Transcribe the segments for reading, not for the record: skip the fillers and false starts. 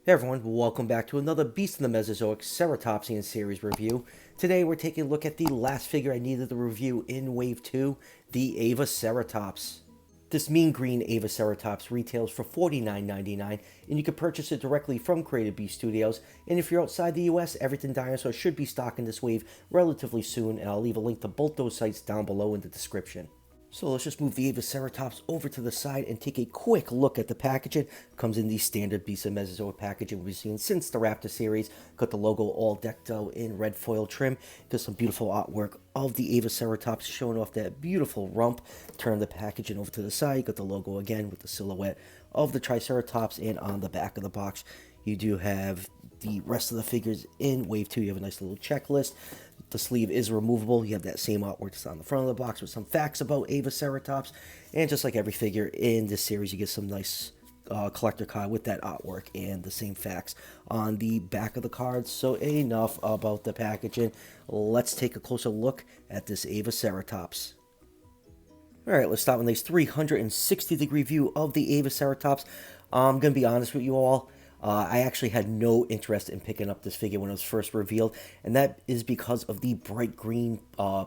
Hey everyone, welcome back to another Beast in the Mesozoic Ceratopsian series review. Today we're taking a look at the last figure I needed to review in Wave 2, the Avaceratops. This mean green Avaceratops retails for $49.99, and you can purchase it directly from Creative Beast Studios. And if you're outside the US, Everything Dinosaur should be stocking this wave relatively soon, and I'll leave a link to both those sites down below in the description. So let's just move the Avaceratops over to the side and take a quick look at the packaging. Comes in the standard Beast of Mesozoic packaging we've seen since the Raptor series. Got the logo all decked out in red foil trim. Got some beautiful artwork of the Avaceratops showing off that beautiful rump. Turn the packaging over to the side. Got the logo again with the silhouette of the Triceratops, and on the back of the box you do have the rest of the figures in Wave 2. You have a nice little checklist. The sleeve is removable. You have that same artwork that's on the front of the box with some facts about Avaceratops. And just like every figure in this series, you get some nice collector card with that artwork and the same facts on the back of the cards. So enough about the packaging. Let's take a closer look at this Avaceratops. Alright, let's start with a nice 360-degree view of the Avaceratops. I'm going to be honest with you all. I actually had no interest in picking up this figure when it was first revealed, and that is because of the bright green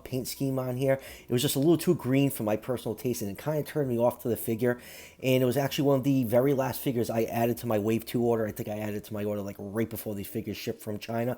paint scheme on here. It was just a little too green for my personal taste, and it kind of turned me off to the figure. And it was actually one of the very last figures I added to my Wave 2 order. I think I added to my order like right before these figures shipped from China.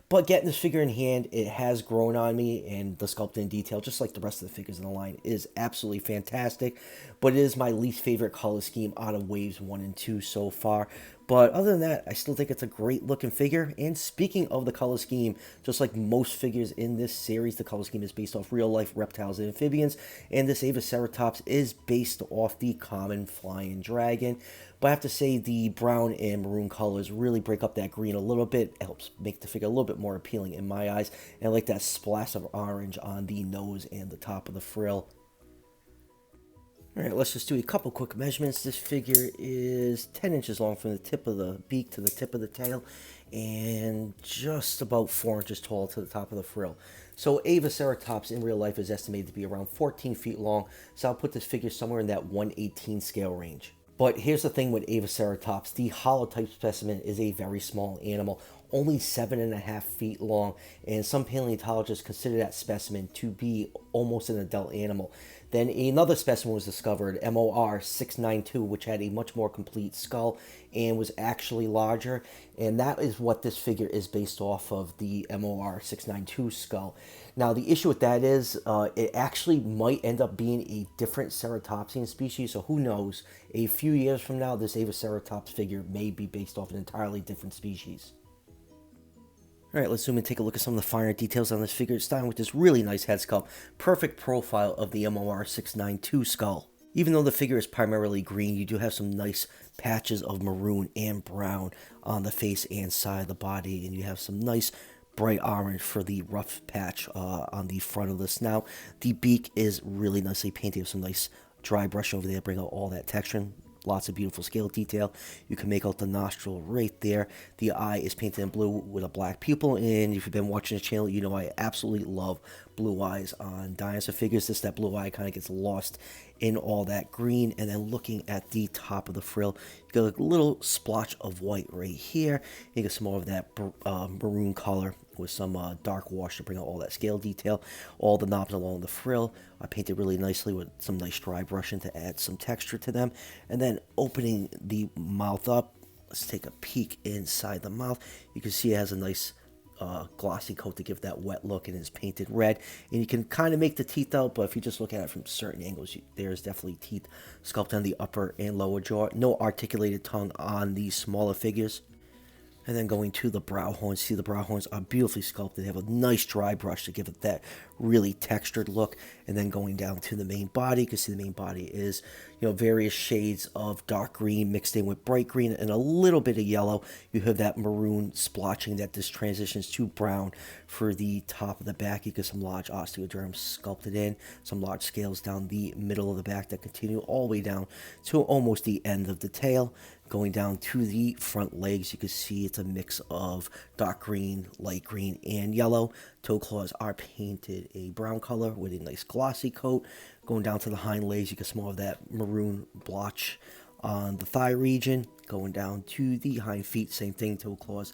But getting this figure in hand, it has grown on me, and the sculpting detail, just like the rest of the figures in the line, is absolutely fantastic. But it is my least favorite color scheme out of Waves 1 and 2 so far. But other than that, I still think it's a great looking figure. And speaking of the color scheme, just like most figures in this series, the color scheme is based off real life reptiles and amphibians. And this Avaceratops is based off the common flying dragon. But I have to say the brown and maroon colors really break up that green a little bit. It helps make the figure a little bit more appealing in my eyes. And I like that splash of orange on the nose and the top of the frill. Alright, let's just do a couple quick measurements. This figure is 10 inches long from the tip of the beak to the tip of the tail, and just about 4 inches tall to the top of the frill. So Avaceratops in real life is estimated to be around 14 feet long, so I'll put this figure somewhere in that 1/18 scale range. But here's the thing with Avaceratops, the holotype specimen is a very small animal, only 7.5 feet long, and some paleontologists consider that specimen to be almost an adult animal. Then another specimen was discovered, MOR 692, which had a much more complete skull and was actually larger, and that is what this figure is based off of, the MOR 692 skull. Now the issue with that is it actually might end up being a different Ceratopsian species, so who knows, a few years from now this Avaceratops figure may be based off an entirely different species. Alright, let's zoom and take a look at some of the finer details on this figure, starting with this really nice head sculpt. Perfect profile of the MOR 692 skull. Even though the figure is primarily green, you do have some nice patches of maroon and brown on the face and side of the body, and you have some nice bright orange for the rough patch on the front of the snout. The beak is really nicely painted with some nice dry brush over there to bring out all that texture. Lots of beautiful scale detail. You can make out the nostril right there. The eye is painted in blue with a black pupil, and if you've been watching the channel, you know I absolutely love blue eyes on dinosaur figures. That blue eye kind of gets lost in all that green. And then looking at the top of the frill, you got a little splotch of white right here. You get some more of that maroon color with some dark wash to bring out all that scale detail. All the knobs along the frill are painted really nicely with some nice dry brushing to add some texture to them. And then opening the mouth up, let's take a peek inside the mouth. You can see it has a nice glossy coat to give that wet look, and it's painted red. And you can kind of make the teeth out, but if you just look at it from certain angles, there's definitely teeth sculpted on the upper and lower jaw. No articulated tongue on these smaller figures. And then going to the brow horns, see the brow horns are beautifully sculpted. They have a nice dry brush to give it that really textured look. And then going down to the main body, you can see the main body is, various shades of dark green mixed in with bright green and a little bit of yellow. You have that maroon splotching that this transitions to brown for the top of the back. You get some large osteoderms sculpted in, some large scales down the middle of the back that continue all the way down to almost the end of the tail. Going down to the front legs, you can see it's a mix of dark green, light green, and yellow. Toe claws are painted a brown color with a nice glossy coat. Going down to the hind legs, you get some more of that maroon blotch on the thigh region, going down to the hind feet, same thing. Toe claws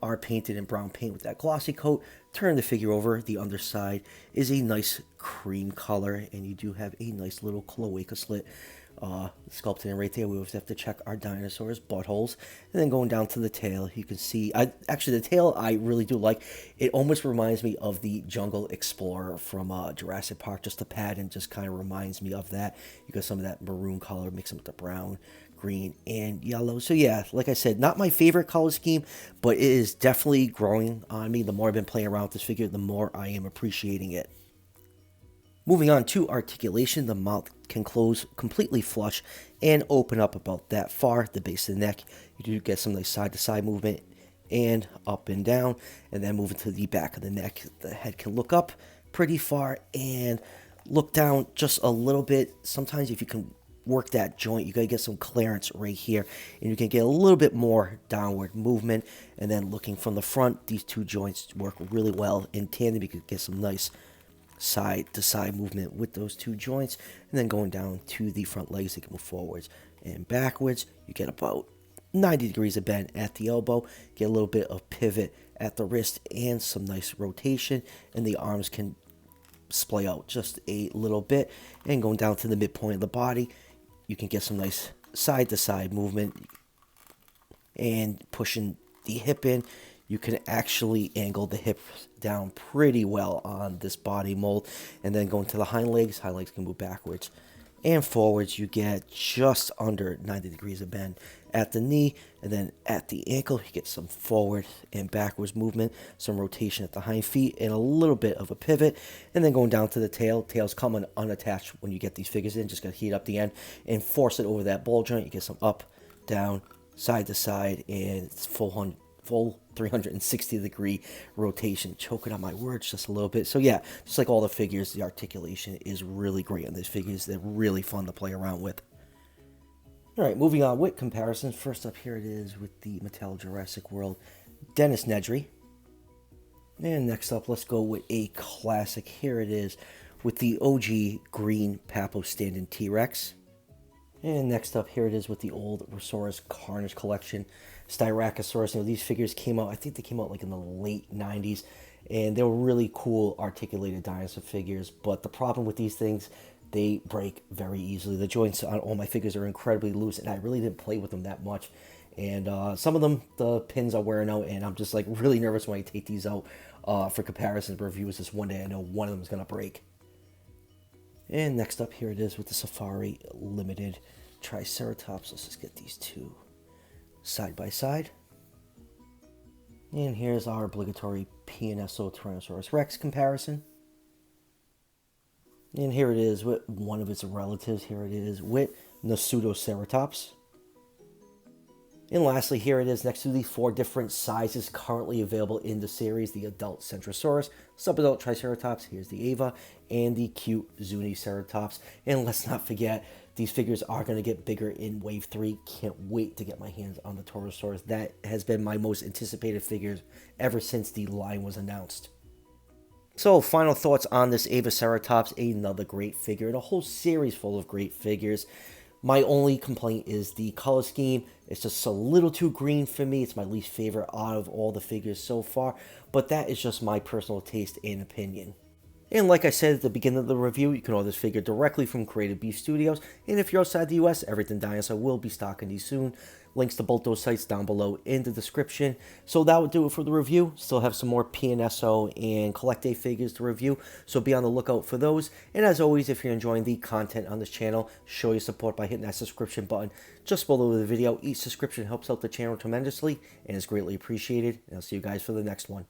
are painted in brown paint with that glossy coat. Turn the figure over, the underside is a nice cream color, and you do have a nice little cloaca slit sculpted in right there. We always have to check our dinosaurs' buttholes. And then going down to the tail, you can see, actually the tail I really do like. It almost reminds me of the Jungle Explorer from Jurassic Park. Just the pattern just kind of reminds me of that. You got some of that maroon color mixed with the brown, green, and yellow. So yeah, like I said, not my favorite color scheme, but it is definitely growing on me. The more I've been playing around with this figure, the more I am appreciating it. Moving on to articulation, the mouth can close completely flush and open up about that far. The base of the neck, you do get some nice side-to-side movement and up and down. And then moving to the back of the neck, the head can look up pretty far and look down just a little bit. Sometimes if you can work that joint, you gotta get some clearance right here, and you can get a little bit more downward movement. And then looking from the front, these two joints work really well in tandem. You could get some nice side to side movement with those two joints. And then going down to the front legs, they can move forwards and backwards. You get about 90 degrees of bend at the elbow, get a little bit of pivot at the wrist, and some nice rotation. And the arms can splay out just a little bit. And going down to the midpoint of the body, you can get some nice side to side movement and pushing the hip in. You can actually angle the hips down pretty well on this body mold. And then going to the hind legs can move backwards and forwards. You get just under 90 degrees of bend at the knee. And then at the ankle, you get some forward and backwards movement, some rotation at the hind feet, and a little bit of a pivot. And then going down to the tail. Tails come unattached when you get these figures in. Just got to heat up the end and force it over that ball joint. You get some up, down, side to side, and it's full 360 degree rotation. Choking on my words just a little bit. So yeah, just like all the figures, the articulation is really great on these figures. They're really fun to play around with. Alright, moving on with comparisons. First up, here it is with the Mattel Jurassic World Dennis Nedry. And next up, let's go with a classic. Here it is with the OG green Papo stand-in T-Rex. And next up, here it is with the old Rosaurus Carnage collection, Styracosaurus. You know, these figures came out, I think they came out like in the late 90s, and they were really cool articulated dinosaur figures. But the problem with these things, they break very easily. The joints on all my figures are incredibly loose, and I really didn't play with them that much. And some of them, the pins are wearing out, and I'm just like really nervous when I take these out for comparison reviews. This one day I know one of them is going to break. And next up, here it is with the Safari Limited Triceratops. Let's just get these two side by side. And here's our obligatory PNSO Tyrannosaurus Rex comparison. And here it is with one of its relatives. Here it is with Ceratopsian. And lastly, here it is next to the 4 different sizes currently available in the series. The adult Centrosaurus, subadult Triceratops, here's the Ava, and the cute Zuni Ceratops. And let's not forget, these figures are going to get bigger in Wave 3. Can't wait to get my hands on the Torosaurus. That has been my most anticipated figures ever since the line was announced. So, final thoughts on this Avaceratops. Another great figure, and a whole series full of great figures. My only complaint is the color scheme. It's just a little too green for me. It's my least favorite out of all the figures so far, but that is just my personal taste and opinion. And like I said at the beginning of the review, you can order this figure directly from Creative Beef Studios, and if you're outside the US, Everything Dinosaur will be stocking these soon. Links to both those sites down below in the description. So that would do it for the review. Still have some more PNSO and Collect Day figures to review, so be on the lookout for those. And as always, if you're enjoying the content on this channel, show your support by hitting that subscription button just below the video. Each subscription helps out the channel tremendously and is greatly appreciated. And I'll see you guys for the next one.